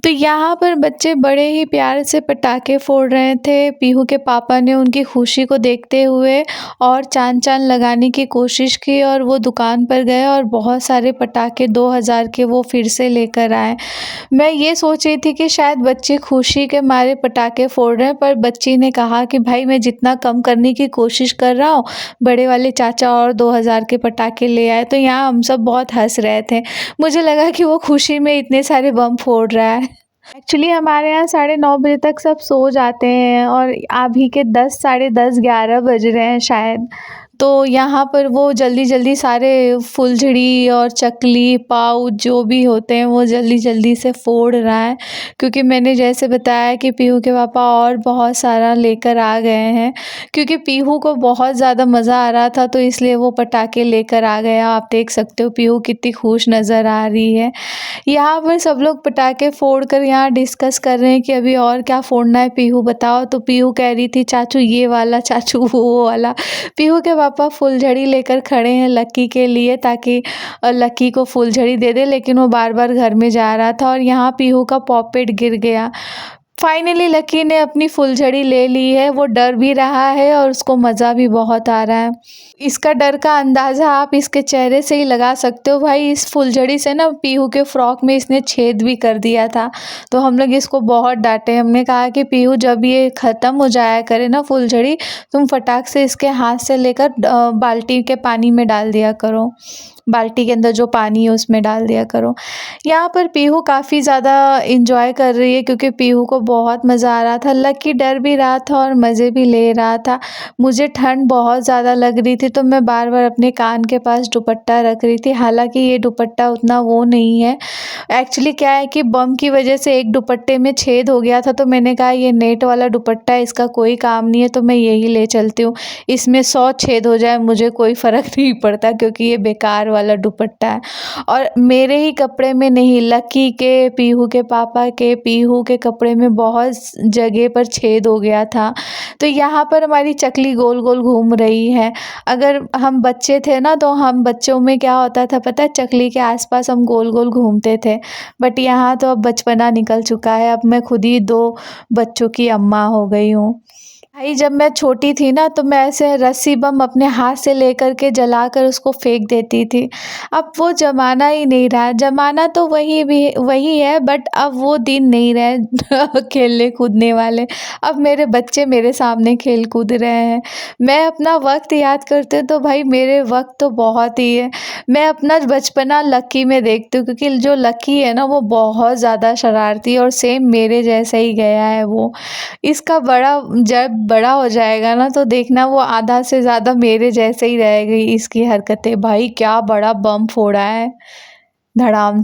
तो यहाँ पर बच्चे बड़े ही प्यार से पटाखे फोड़ रहे थे। पीहू के पापा ने उनकी खुशी को देखते हुए और चाँद-चाँद लगाने की कोशिश की और वो दुकान पर गए और बहुत सारे पटाखे 2000 के वो फिर से लेकर आए। मैं ये सोच रही थी कि शायद बच्चे खुशी के मारे पटाखे फोड़ रहे हैं, पर बच्ची ने कहा कि भाई मैं जितना कम करने की कोशिश कर रहा हूँ, बड़े वाले चाचा और 2000 के पटाखे ले आए। तो यहाँ हम सब बहुत हँस रहे थे। मुझे लगा कि वो खुशी में इतने सारे बम फोड़ रहा है। एक्चुअली हमारे यहाँ 9:30 बजे तक सब सो जाते हैं और अभी के 10 साढ़े 10 11 बज रहे हैं शायद। तो यहाँ पर वो जल्दी-जल्दी सारे फुलझड़ी और चकली, पाउ जो भी होते हैं वो जल्दी-जल्दी से फोड़ रहा है, क्योंकि मैंने जैसे बताया कि पीहू के पापा और बहुत सारा लेकर आ गए हैं। क्योंकि पीहू को बहुत ज़्यादा मज़ा आ रहा था, तो इसलिए वो पटाखे लेकर आ गया। आप देख सकते हो पीहू कितनी खुश नज़र आ रही है। यहाँ पर सब लोग पटाखे फोड़ कर यहाँ डिस्कस कर रहे हैं कि अभी और क्या फोड़ना है, पीहू बताओ। तो पीहू कह रही थी चाचू ये वाला, चाचू वो वाला। पीहू के पापा फुलझड़ी लेकर खड़े हैं लक्की के लिए, ताकि लक्की को फुलझड़ी दे दे, लेकिन वो बार-बार घर में जा रहा था और यहाँ पीहू का पॉपेट गिर गया। फाइनली लक्की ने अपनी फुलझड़ी ले ली है। वो डर भी रहा है और उसको मज़ा भी बहुत आ रहा है। इसका डर का अंदाज़ा आप इसके चेहरे से ही लगा सकते हो। भाई इस फुलझड़ी से ना पीहू के फ्रॉक में इसने छेद भी कर दिया था। तो हम लोग इसको बहुत डांटे। हमने कहा कि पीहू जब ये ख़त्म हो जाया करे ना फुलझड़ी, तुम फटाक से इसके हाथ से लेकर बाल्टी के पानी में डाल दिया करो। बाल्टी के अंदर जो पानी है उसमें डाल दिया करो। यहाँ पर पीहू काफ़ी ज़्यादा एंजॉय कर रही है, क्योंकि पीहू को बहुत मज़ा आ रहा था। लक्की डर भी रहा था और मज़े भी ले रहा था। मुझे ठंड बहुत ज़्यादा लग रही थी, तो मैं बार-बार अपने कान के पास दुपट्टा रख रही थी। हालाँकि ये दुपट्टा उतना वो नहीं है। एक्चुअली क्या है कि बम की वजह से एक दुपट्टे में छेद हो गया था, तो मैंने कहा ये नेट वाला दुपट्टा है, इसका कोई काम नहीं है, तो मैं यही ले चलती हूँ। इसमें 100 छेद हो जाए मुझे कोई फ़र्क नहीं पड़ता, क्योंकि ये बेकार वाला दुपट्टा है। और मेरे ही कपड़े में नहीं, लक्की के, पीहू के पापा के, पीहू के कपड़े में बहुत जगह पर छेद हो गया था। तो यहाँ पर हमारी चकली गोल-गोल घूम रही है। अगर हम बच्चे थे ना, तो हम बच्चों में क्या होता था पता है, चकली के आस-पास हम गोल-गोल घूमते थे। बट यहाँ तो अब बचपना निकल चुका है। अब मैं खुद ही 2 बच्चों की अम्माँ हो गई हूँ। भाई जब मैं छोटी थी ना, तो मैं ऐसे रस्सी बम अपने हाथ से लेकर के जलाकर उसको फेंक देती थी। अब वो ज़माना ही नहीं रहा। ज़माना तो वही है, बट अब वो दिन नहीं रहे खेलने कूदने वाले। अब मेरे बच्चे मेरे सामने खेल कूद रहे हैं। मैं अपना वक़्त याद करती हूँ तो भाई मेरे वक़्त तो बहुत ही है। मैं अपना बचपना लक्की में देखती हूँ, क्योंकि जो लक्की है ना वो बहुत ज़्यादा शरारती और सेम मेरे जैसा ही गया है वो। इसका जब बड़ा हो जाएगा ना, तो देखना वो आधा से ज़्यादा मेरे जैसे ही रहेगी इसकी हरकतें। भाई क्या बड़ा बम फोड़ा है, धड़ाम से।